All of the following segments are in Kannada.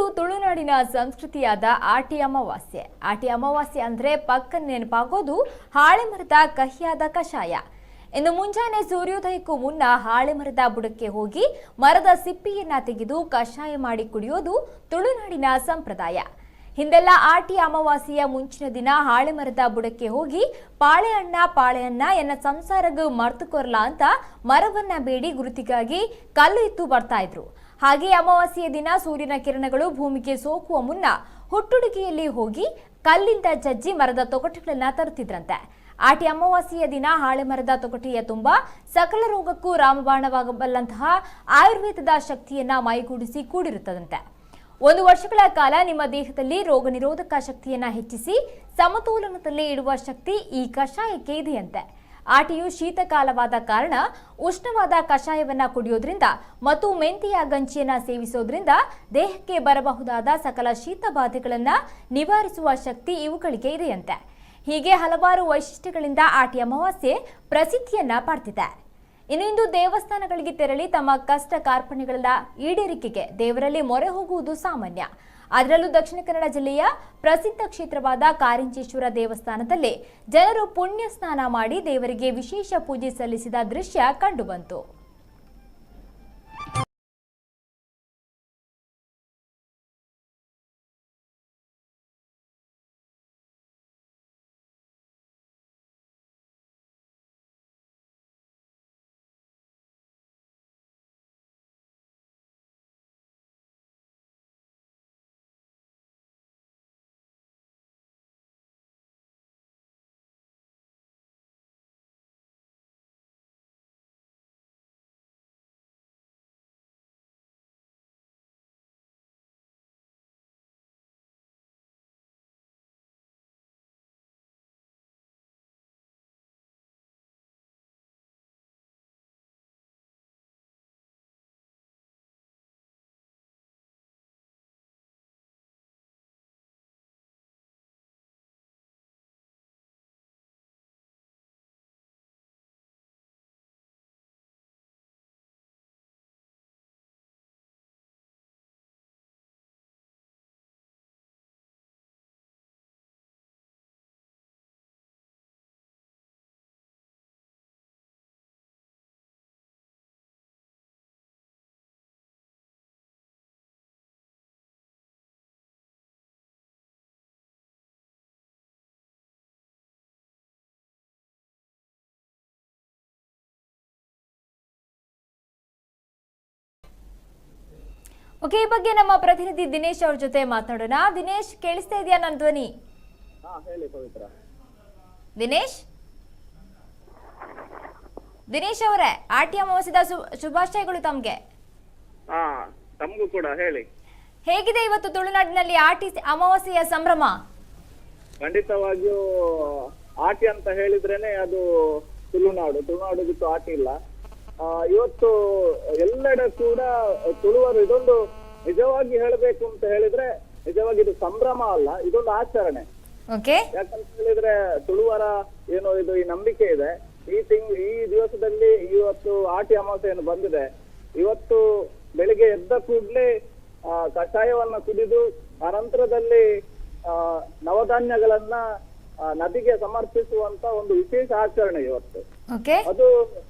ಇಂದು ತುಳುನಾಡಿನ ಸಂಸ್ಕೃತಿಯಾದ ಆಟಿ ಅಮಾವಾಸ್ಯೆ. ಆಟಿ ಅಮಾವಾಸ್ಯೆ ಅಂದ್ರೆ ಪಕ್ಕ ನೆನಪಾಗೋದು ಹಾಳೆ ಮರದ ಕಹಿಯಾದ ಕಷಾಯ. ಇಂದು ಮುಂಜಾನೆ ಸೂರ್ಯೋದಯಕ್ಕೂ ಮುನ್ನ ಹಾಳೆ ಮರದ ಬುಡಕ್ಕೆ ಹೋಗಿ ಮರದ ಸಿಪ್ಪಿಯನ್ನ ತೆಗೆದು ಕಷಾಯ ಮಾಡಿ ಕುಡಿಯೋದು ತುಳುನಾಡಿನ ಸಂಪ್ರದಾಯ. ಹಿಂದೆಲ್ಲ ಆಟಿ ಅಮಾವಾಸ್ಯೆಯ ಮುಂಚಿನ ದಿನ ಹಾಳೆ ಮರದ ಬುಡಕ್ಕೆ ಹೋಗಿ ಪಾಳೆಯಣ್ಣ ಎನ್ನ ಸಂಸಾರಗೂ ಮರ್ತು ಕೊರ್ಲ ಅಂತ ಮರವನ್ನ ಬೇಡಿ ಗುರುತಿಗಾಗಿ ಕಲ್ಲು ಇತ್ತು ಬರ್ತಾ ಇದ್ರು. ಹಾಗೆ ಅಮಾವಾಸ್ಯೆಯ ದಿನ ಸೂರ್ಯನ ಕಿರಣಗಳು ಭೂಮಿಗೆ ಸೋಕುವ ಮುನ್ನ ಹುಟ್ಟುಡುಗೆಯಲ್ಲಿ ಹೋಗಿ ಕಲ್ಲಿಂದ ಜಜ್ಜಿ ಮರದ ತೊಗಟೆಗಳನ್ನ ತರುತ್ತಿದ್ರಂತೆ. ಆಟಿ ಅಮಾವಾಸ್ಯೆಯ ದಿನ ಹಾಳೆ ಮರದ ತೊಗಟೆಯ ತುಂಬಾ ಸಕಲ ರೋಗಕ್ಕೂ ರಾಮಬಾಣವಾಗಬಲ್ಲಂತಹ ಆಯುರ್ವೇದದ ಶಕ್ತಿಯನ್ನ ಮೈಗೂಡಿಸಿ ಕೂಡಿರುತ್ತದಂತೆ. 1 ವರ್ಷಗಳ ಕಾಲ ನಿಮ್ಮ ದೇಹದಲ್ಲಿ ರೋಗ ನಿರೋಧಕ ಶಕ್ತಿಯನ್ನ ಹೆಚ್ಚಿಸಿ ಸಮತೋಲನದಲ್ಲಿ ಇಡುವ ಶಕ್ತಿ ಈ ಕಷಾಯಕ್ಕೆ ಇದೆಯಂತೆ. ಆಟಿಯು ಶೀತಕಾಲವಾದ ಕಾರಣ ಉಷ್ಣವಾದ ಕಷಾಯವನ್ನ ಕುಡಿಯೋದ್ರಿಂದ ಮತ್ತು ಮೆಂತೆಯ ಗಂಜಿಯನ್ನ ಸೇವಿಸೋದ್ರಿಂದ ದೇಹಕ್ಕೆ ಬರಬಹುದಾದ ಸಕಲ ಶೀತ ಬಾಧೆಗಳನ್ನ ನಿವಾರಿಸುವ ಶಕ್ತಿ ಇವುಗಳಿಗೆ ಇದೆಯಂತೆ. ಹೀಗೆ ಹಲವಾರು ವೈಶಿಷ್ಟ್ಯಗಳಿಂದ ಆಟಿ ಅಮಾವಾಸ್ಯೆ ಪ್ರಸಿದ್ಧಿಯನ್ನ ಪಡೆದಿದೆ. ಇಂದು ದೇವಸ್ಥಾನಗಳಿಗೆ ತೆರಳಿ ತಮ್ಮ ಕಷ್ಟ ಕಾರ್ಪಣ್ಯಗಳ ಈಡೇರಿಕೆಗೆ ದೇವರಲ್ಲಿ ಮೊರೆ ಹೋಗುವುದು ಸಾಮಾನ್ಯ. ಅದರಲ್ಲೂ ದಕ್ಷಿಣ ಕನ್ನಡ ಜಿಲ್ಲೆಯ ಪ್ರಸಿದ್ಧ ಕ್ಷೇತ್ರವಾದ ಕಾರಿಂಜೇಶ್ವರ ದೇವಸ್ಥಾನದಲ್ಲಿ ಜನರು ಪುಣ್ಯ ಸ್ನಾನ ಮಾಡಿ ದೇವರಿಗೆ ವಿಶೇಷ ಪೂಜೆ ಸಲ್ಲಿಸಿದ ದೃಶ್ಯ ಕಂಡುಬಂತು. ಓಕೆ, ಈ ಬಗ್ಗೆ ನಮ್ಮ ಪ್ರತಿನಿಧಿ ದಿನೇಶ್ ಅವ್ರ ಜೊತೆ ಮಾತನಾಡೋಣ. ದಿನೇಶ್, ಕೇಳಿಸ್ತಾ ಇದೆಯಾ ನನ್ನ ಧ್ವನಿ? ಹೇಳಿ ಪವಿತ್ರ. ದಿನೇಶ್ ಅವರೇ, ಆಟಿ ಅಮಾವಾಸ್ಯೆದ ಶುಭಾಶಯಗಳು ತಮ್ಗೆ. ತಮಗೂ ಕೂಡ ಹೇಳಿ. ಹೇಗಿದೆ ಇವತ್ತು ತುಳುನಾಡಿನಲ್ಲಿ ಆಟಿ ಅಮಾವಾಸ್ಯೆಯ ಸಂಭ್ರಮ? ಖಂಡಿತವಾಗಿಯೂ ಆಟಿ ಅಂತ ಹೇಳಿದ್ರೇನೆ ಅದು ತುಳುನಾಡು ಬಿಟ್ಟು ಆಟಿ ಇಲ್ಲ. ಇವತ್ತು ಎಲ್ಲೆಡೆ ಕೂಡ ತುಳುವರು ಇದೊಂದು ನಿಜವಾಗಿ ಹೇಳಬೇಕು ಅಂತ ಹೇಳಿದ್ರೆ ನಿಜವಾಗಿ ಇದು ಸಂಭ್ರಮ ಅಲ್ಲ, ಇದೊಂದು ಆಚರಣೆ. ಯಾಕಂತ ಹೇಳಿದ್ರೆ ತುಳುವರ ಏನೋ ಇದು ಈ ನಂಬಿಕೆ ಇದೆ. ಈ ದಿವಸದಲ್ಲಿ ಇವತ್ತು ಆಟಿ ಅಮಾವಾಸ್ಯೆಯನ್ನು ಬಂದಿದೆ. ಇವತ್ತು ಬೆಳಿಗ್ಗೆ ಎದ್ದ ಕೂಡಲೇ ಕಷಾಯವನ್ನ ಕುಡಿದು ಅನಂತರದಲ್ಲಿ ನವಧಾನ್ಯಗಳನ್ನ ನದಿಗೆ ಸಮರ್ಪಿಸುವಂತ ಒಂದು ವಿಶೇಷ ಆಚರಣೆ ಇವತ್ತು. ಅದು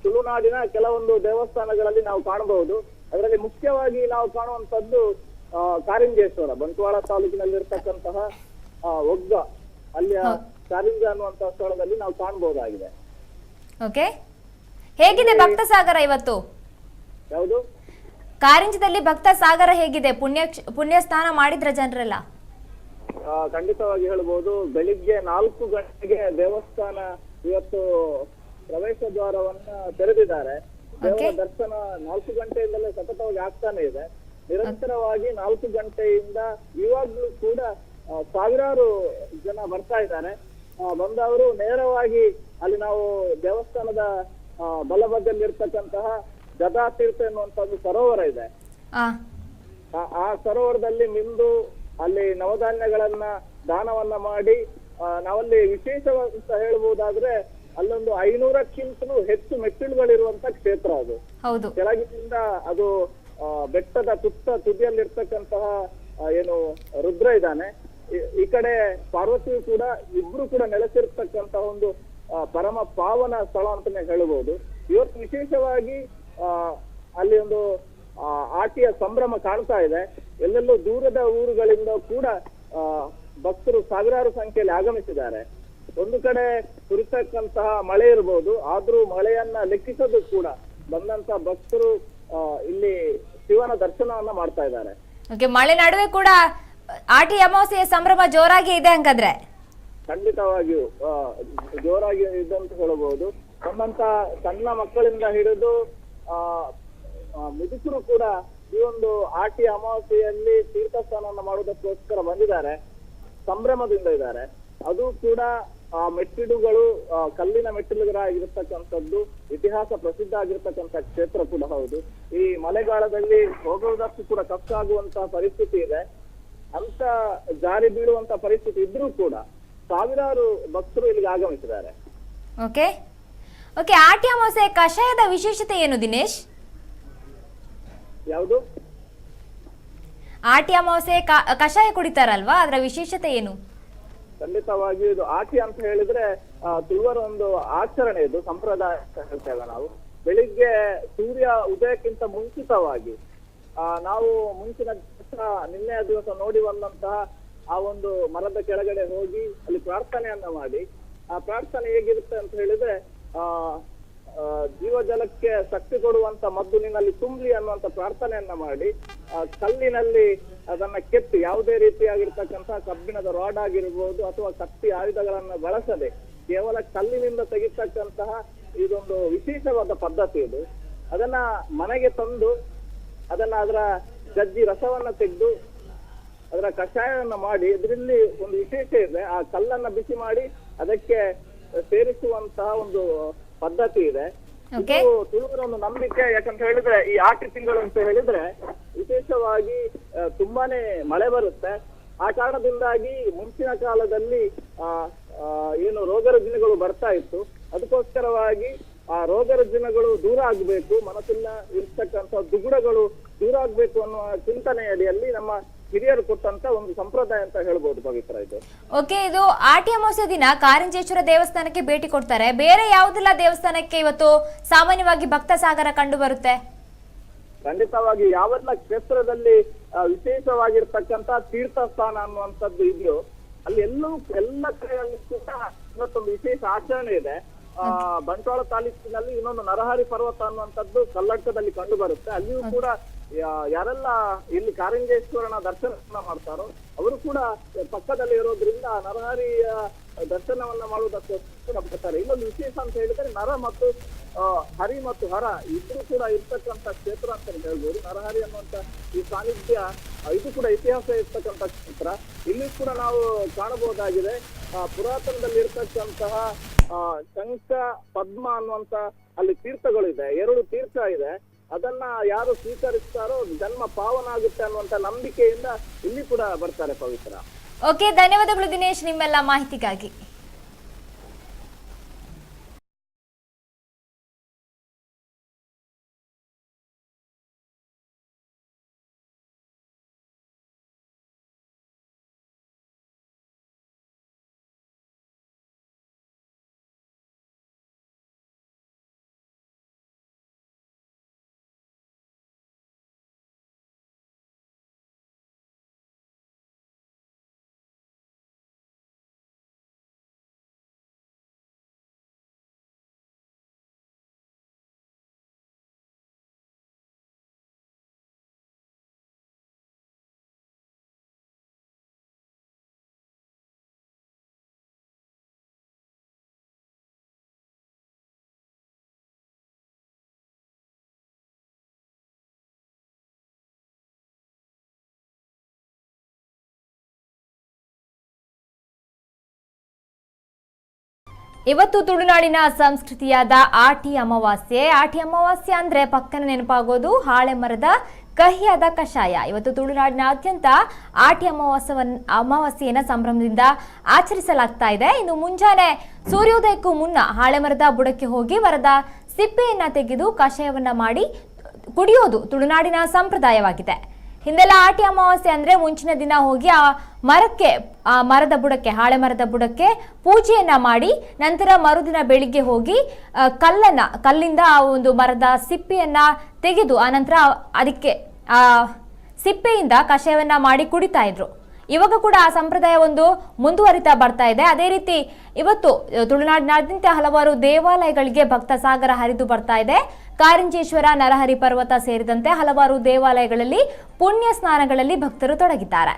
ತುಳುನಾಡಿನ ಕೆಲವೊಂದು ದೇವಸ್ಥಾನಗಳಲ್ಲಿ ನಾವು ಕಾಣಬಹುದು. ಅದರಲ್ಲಿ ಮುಖ್ಯವಾಗಿ ನಾವು ಕಾಣುವಂತದ್ದು ಕಾರಿಂಜೇಶ್ವರ, ಬಂಟ್ವಾಳ ತಾಲೂಕಿನಲ್ಲಿರ್ತಕ್ಕಂತಹ ಒಗ್ಗ, ಅಲ್ಲಿಯ ಕಾರಿಂಜ ಅನ್ನುವಂತಹ ಸ್ಥಳದಲ್ಲಿ ನಾವು ಕಾಣಬಹುದಾಗಿದೆ. ಹೇಗಿದೆ ಭಕ್ತ ಸಾಗರ ಇವತ್ತು? ಯಾವುದು? ಕಾರಿಂಜದಲ್ಲಿ ಭಕ್ತ ಸಾಗರ ಹೇಗಿದೆ? ಪುಣ್ಯ ಸ್ನಾನ ಮಾಡಿದ್ರ ಜನರೆಲ್ಲ? ಖಂಡಿತವಾಗಿ ಹೇಳ್ಬೋದು. ಬೆಳಿಗ್ಗೆ 4 ಗಂಟೆಗೆ ದೇವಸ್ಥಾನ ಇವತ್ತು ಪ್ರವೇಶ ದ್ವಾರವನ್ನ ತೆರೆದಿದ್ದಾರೆ. ದೇವರ ದರ್ಶನ 4 ಗಂಟೆಯಿಂದಲೇ ಸತತವಾಗಿ ಆಗ್ತಾನೆ ಇದೆ. ನಿರಂತರವಾಗಿ 4 ಗಂಟೆಯಿಂದ ಇವಾಗ್ಲೂ ಕೂಡ ಸಾವಿರಾರು ಜನ ಬರ್ತಾ ಇದ್ದಾರೆ. ಬಂದವರು ನೇರವಾಗಿ ಅಲ್ಲಿ ನಾವು ದೇವಸ್ಥಾನದ ಬಲಬದಿಯಲ್ಲಿರ್ತಕ್ಕಂತಹ ಗದಾತೀರ್ಥ ಎನ್ನುವಂತ ಒಂದು ಸರೋವರ ಇದೆ. ಆ ಸರೋವರದಲ್ಲಿ ಮಿಂದು ಅಲ್ಲಿ ನವಧಾನ್ಯಗಳನ್ನ ದಾನವನ್ನ ಮಾಡಿ ನಾವಲ್ಲಿ ವಿಶೇಷವಂತ ಹೇಳ್ಬಹುದಾದ್ರೆ ಅಲ್ಲೊಂದು 500ಕ್ಕಿಂತಲೂ ಹೆಚ್ಚು ಮೆಟ್ಟಿಲುಗಳಿರುವಂತ ಕ್ಷೇತ್ರ ಅದು. ಕೆಳಗಿನಿಂದ ಅದು ಬೆಟ್ಟದ ತುದಿಯಲ್ಲಿರ್ತಕ್ಕಂತಹ ಏನು ರುದ್ರ ಇದ್ದಾನೆ, ಈ ಕಡೆ ಪಾರ್ವತಿಯು ಕೂಡ, ಇಬ್ರು ಕೂಡ ನೆಲೆಸಿರ್ತಕ್ಕಂತ ಒಂದು ಪರಮ ಪಾವನ ಸ್ಥಳ ಅಂತಾನೆ ಹೇಳಬಹುದು. ಇವತ್ತು ವಿಶೇಷವಾಗಿ ಅಲ್ಲಿ ಒಂದು ಆಟಿಯ ಸಂಭ್ರಮ ಕಾಣ್ತಾ ಇದೆ. ಎಲ್ಲೆಲ್ಲೋ ದೂರದ ಊರುಗಳಿಂದ ಕೂಡ ಭಕ್ತರು ಸಾವಿರಾರು ಸಂಖ್ಯೆಯಲ್ಲಿ ಆಗಮಿಸಿದ್ದಾರೆ. ಒಂದು ಕಡೆ ಸುರಿತಕ್ಕಂತಹ ಮಳೆ ಇರಬಹುದು, ಆದ್ರೂ ಮಳೆಯನ್ನ ಲೆಕ್ಕಿಸೋದು ಕೂಡ ಬಂದಂತ ಭಕ್ತರು ಇಲ್ಲಿ ಶಿವನ ದರ್ಶನವನ್ನ ಮಾಡ್ತಾ ಇದ್ದಾರೆ. ಮಳೆ ನಡುವೆ ಕೂಡ ಆಟಿ ಅಮಾವಾಸ್ಯೆಯ ಸಂಭ್ರಮ ಜೋರಾಗಿ ಇದೆ ಹಂಗಾದ್ರೆ. ಖಂಡಿತವಾಗಿಯೂ ಜೋರಾಗಿ ಇದೆ ಅಂತ ಹೇಳಬಹುದು. ನಮ್ಮಂತ ಸಣ್ಣ ಮಕ್ಕಳಿಂದ ಹಿಡಿದು ಮುದುಕರು ಕೂಡ ಈ ಒಂದು ಆಟಿ ಅಮಾವಾಸ್ಯೆಯಲ್ಲಿ ತೀರ್ಥ ಸ್ನಾನವನ್ನು ಮಾಡುವುದಕ್ಕೋಸ್ಕರ ಬಂದಿದ್ದಾರೆ, ಸಂಭ್ರಮದಿಂದ ಇದ್ದಾರೆ. ಅದು ಕೂಡ ಮೆಟ್ಟಿಲುಗಳು ಕಲ್ಲಿನ ಮೆಟ್ಟಿಲುಗಳಾಗಿರ್ತಕ್ಕಂಥದ್ದು, ಇತಿಹಾಸ ಪ್ರಸಿದ್ಧ ಆಗಿರ್ತಕ್ಕಂಥ ಕ್ಷೇತ್ರ ಕೂಡ ಹೌದು. ಈ ಮಳೆಗಾಲದಲ್ಲಿ ಹೋಗುವುದಕ್ಕೂ ಕೂಡ ಕಷ್ಟ ಆಗುವಂತಹ ಪರಿಸ್ಥಿತಿ ಇದೆ. ಅಂತ ಜಾರಿ ಬೀಳುವಂತ ಪರಿಸ್ಥಿತಿ ಇದ್ರೂ ಕೂಡ ಸಾವಿರಾರು ಭಕ್ತರು ಇಲ್ಲಿಗೆ ಆಗಮಿಸಿದ್ದಾರೆ. ಓಕೆ ಓಕೆ ಆಟಿ ಅಮಾವಾಸ್ಯೆ ಕಷಾಯದ ವಿಶೇಷತೆ ಏನು ದಿನೇಶ್? ಯಾವುದು? ಆಟಿ ಅಮಾವಾಸ್ಯೆ ಕಷಾಯ ಕುಡಿತಾರಲ್ವಾ, ಅದರ ವಿಶೇಷತೆ ಏನು? ಖಂಡಿತವಾಗಿ ಇದು ಆಟಿ ಅಂತ ಹೇಳಿದ್ರೆ ತುಳುವರ ಒಂದು ಆಚರಣೆ, ಇದು ಸಂಪ್ರದಾಯ ಅಂತ ಹೇಳ್ತೇವೆ ನಾವು. ಬೆಳಿಗ್ಗೆ ಸೂರ್ಯ ಉದಯಕ್ಕಿಂತ ಮುಂಚಿತವಾಗಿ ನಾವು ಮುಂಚಿನ ದಿವಸ, ನಿನ್ನೆಯ ದಿವಸ ನೋಡಿ ಬಂದಂತಹ ಆ ಒಂದು ಮರದ ಕೆಳಗಡೆ ಹೋಗಿ ಅಲ್ಲಿ ಪ್ರಾರ್ಥನೆಯನ್ನ ಮಾಡಿ, ಆ ಪ್ರಾರ್ಥನೆ ಹೇಗಿರುತ್ತೆ ಅಂತ ಹೇಳಿದ್ರೆ ಜೀವಜಲಕ್ಕೆ ಶಕ್ತಿ ಕೊಡುವಂತ ಮದ್ದು ನಿನ್ನಲ್ಲಿ ತುಂಬಲಿ ಅನ್ನುವಂತ ಪ್ರಾರ್ಥನೆಯನ್ನ ಮಾಡಿ, ಕಲ್ಲಿನಲ್ಲಿ ಅದನ್ನ ಕೆತ್ತಿ, ಯಾವುದೇ ರೀತಿಯಾಗಿರ್ತಕ್ಕಂತಹ ಕಬ್ಬಿಣದ ರಾಡ್ ಆಗಿರ್ಬೋದು ಅಥವಾ ಕತ್ತಿ ಆಯುಧಗಳನ್ನ ಬಳಸದೆ ಕೇವಲ ಕಲ್ಲಿನಿಂದ ತೆಗಿತಕ್ಕಂತಹ ಇದೊಂದು ವಿಶೇಷವಾದ ಪದ್ಧತಿ ಇದು. ಅದನ್ನ ಮನೆಗೆ ತಂದು ಅದನ್ನ ಅದರ ಗಜ್ಜಿ ರಸವನ್ನ ತೆಗೆದು ಅದರ ಕಷಾಯವನ್ನ ಮಾಡಿ, ಇದರಲ್ಲಿ ಒಂದು ವಿಶೇಷ ಇದೆ, ಆ ಕಲ್ಲನ್ನ ಬಿಸಿ ಮಾಡಿ ಅದಕ್ಕೆ ಸೇರಿಸುವಂತಹ ಒಂದು ಪದ್ಧತಿ ಇದೆ. ತುಳುವರ ಒಂದು ನಂಬಿಕೆ. ಯಾಕಂತ ಹೇಳಿದ್ರೆ ಈ ಆಟಿ ತಿಂಗಳು ಅಂತ ಹೇಳಿದ್ರೆ ವಿಶೇಷವಾಗಿ ತುಂಬಾನೇ ಮಳೆ ಬರುತ್ತೆ. ಆ ಕಾರಣದಿಂದಾಗಿ ಮುಂಚಿನ ಕಾಲದಲ್ಲಿ ಏನು ರೋಗ ರುಜಿನಗಳು ಬರ್ತಾ ಇತ್ತು, ಅದಕ್ಕೋಸ್ಕರವಾಗಿ ಆ ರೋಗ ರುಜಿನಗಳು ದೂರ ಆಗ್ಬೇಕು, ಮನಸ್ಸಿನ ಇರ್ತಕ್ಕಂಥ ದುಗುಡಗಳು ದೂರ ಆಗ್ಬೇಕು ಅನ್ನುವ ಚಿಂತನೆ ಅಡಿಯಲ್ಲಿ ನಮ್ಮ ಹಿರಿಯರು ಕೊಟ್ಟಂತ ಒಂದು ಸಂಪ್ರದಾಯ ಅಂತ ಹೇಳ್ಬೋದು ಪವಿತ್ರ ಇದು. ಓಕೆ, ಇದು ಆಟಿ ಅಮಾವಾಸ್ಯೆ ದಿನ ಕಾರಿಂಜೇಶ್ವರ ದೇವಸ್ಥಾನಕ್ಕೆ ಭೇಟಿ ಕೊಡ್ತಾರೆ. ಬೇರೆ ಯಾವುದೆಲ್ಲ ದೇವಸ್ಥಾನಕ್ಕೆ ಇವತ್ತು ಸಾಮಾನ್ಯವಾಗಿ ಭಕ್ತ ಸಾಗರ ಕಂಡು ಬರುತ್ತೆ? ಖಂಡಿತವಾಗಿ ಯಾವೆಲ್ಲ ಕ್ಷೇತ್ರದಲ್ಲಿ ವಿಶೇಷವಾಗಿರ್ತಕ್ಕಂತ ತೀರ್ಥ ಸ್ಥಾನ ಅನ್ನುವಂಥದ್ದು ಇದೆಯೋ ಅಲ್ಲಿ ಎಲ್ಲ ಕಡೆಯಲ್ಲಿ ಕೂಡ ಇವತ್ತೊಂದು ವಿಶೇಷ ಆಚರಣೆ ಇದೆ. ಬಂಟ್ವಾಳ ತಾಲೂಕಿನಲ್ಲಿ ಇನ್ನೊಂದು ನರಹರಿ ಪರ್ವತ ಅನ್ನುವಂಥದ್ದು ಕಲ್ಲಡ್ಕದಲ್ಲಿ ಕಂಡು ಬರುತ್ತೆ. ಅಲ್ಲಿಯೂ ಕೂಡ ಯಾರೆಲ್ಲ ಇಲ್ಲಿ ಕಾರಿಂಜೇಶ್ವರನ ದರ್ಶನ ಮಾಡ್ತಾರೋ ಅವರು ಕೂಡ ಪಕ್ಕದಲ್ಲಿ ಇರೋದ್ರಿಂದ ನರಹರಿಯ ದರ್ಶನವನ್ನ ಮಾಡುವುದಕ್ಕೋಸ್ಕರ ಬರ್ತಾರೆ. ಇನ್ನೊಂದು ವಿಶೇಷ ಅಂತ ಹೇಳಿದ್ರೆ ನರ ಮತ್ತು ಹರಿ ಮತ್ತು ಹರ ಇಬ್ರು ಕೂಡ ಇರ್ತಕ್ಕಂಥ ಕ್ಷೇತ್ರ ಅಂತ ಹೇಳ್ಬೋದು. ನರಹರಿ ಅನ್ನುವಂತ ಈ ಸಾನ್ನಿಧ್ಯ ಇದು ಕೂಡ ಇತಿಹಾಸ ಇರ್ತಕ್ಕಂಥ ಕ್ಷೇತ್ರ. ಇಲ್ಲಿ ಕೂಡ ನಾವು ಕಾಣಬಹುದಾಗಿದೆ ಪುರಾತನದಲ್ಲಿ ಇರ್ತಕ್ಕಂತಹ ಶಂಖ ಪದ್ಮ ಅನ್ನುವಂತ ಅಲ್ಲಿ ತೀರ್ಥಗಳಿದೆ, 2 ತೀರ್ಥ ಇದೆ. ಅದನ್ನ ಯಾರು ಸ್ವೀಕರಿಸ್ತಾರೋ ಜನ್ಮ ಪಾವನ ಆಗುತ್ತೆ ಅನ್ನುವಂತ ನಂಬಿಕೆಯಿಂದ ಇಲ್ಲಿ ಕೂಡ ಬರ್ತಾರೆ ಪವಿತ್ರ. ಓಕೆ, ಧನ್ಯವಾದಗಳು ದಿನೇಶ್ ನಿಮ್ಮೆಲ್ಲ ಮಾಹಿತಿಗಾಗಿ. ಇವತ್ತು ತುಳುನಾಡಿನ ಸಂಸ್ಕೃತಿಯಾದ ಆಟಿ ಅಮಾವಾಸ್ಯೆ. ಆಟಿ ಅಮಾವಾಸ್ಯೆ ಅಂದ್ರೆ ಪಕ್ಕನ ನೆನಪಾಗೋದು ಹಾಳೆ ಮರದ ಕಹಿಯಾದ ಕಷಾಯ. ಇವತ್ತು ತುಳುನಾಡಿನಾದ್ಯಂತ ಆಟಿ ಅಮಾವಾಸ್ಯೆಯನ್ನ ಸಂಭ್ರಮದಿಂದ ಆಚರಿಸಲಾಗ್ತಾ ಇದೆ. ಇನ್ನು ಮುಂಜಾನೆ ಸೂರ್ಯೋದಯಕ್ಕೂ ಮುನ್ನ ಹಾಳೆ ಮರದ ಬುಡಕ್ಕೆ ಹೋಗಿ ಮರದ ಸಿಪ್ಪೆಯನ್ನ ತೆಗೆದು ಕಷಾಯವನ್ನ ಮಾಡಿ ಕುಡಿಯೋದು ತುಳುನಾಡಿನ ಸಂಪ್ರದಾಯವಾಗಿದೆ. ಹಿಂದೆಲ್ಲ ಆಟಿ ಅಮಾವಾಸ್ಯೆ ಅಂದ್ರೆ ಮುಂಚಿನ ದಿನ ಹೋಗಿ ಆ ಮರದ ಬುಡಕ್ಕೆ, ಹಾಳೆ ಮರದ ಬುಡಕ್ಕೆ ಪೂಜೆಯನ್ನ ಮಾಡಿ ನಂತರ ಮರುದಿನ ಬೆಳಿಗ್ಗೆ ಹೋಗಿ ಕಲ್ಲಿಂದ ಆ ಒಂದು ಮರದ ಸಿಪ್ಪೆಯನ್ನ ತೆಗೆದು ಆನಂತರ ಅದಕ್ಕೆ ಆ ಸಿಪ್ಪೆಯಿಂದ ಕಷಾಯವನ್ನ ಮಾಡಿ ಕುಡಿತಾ ಇದ್ರು. ಇವಾಗ ಕೂಡ ಆ ಸಂಪ್ರದಾಯ ಒಂದು ಮುಂದುವರಿತಾ ಬರ್ತಾ ಇದೆ. ಅದೇ ರೀತಿ ಇವತ್ತು ತುಳುನಾಡಿನಾದ್ಯಂತ ಹಲವಾರು ದೇವಾಲಯಗಳಿಗೆ ಭಕ್ತ ಸಾಗರ ಹರಿದು ಬರ್ತಾ ಇದೆ. ಕಾರಿಂಜೇಶ್ವರ, ನರಹರಿ ಪರ್ವತ ಸೇರಿದಂತೆ ಹಲವಾರು ದೇವಾಲಯಗಳಲ್ಲಿ ಪುಣ್ಯ ಸ್ನಾನಗಳಲ್ಲಿ ಭಕ್ತರು ತೊಡಗಿದ್ದಾರೆ.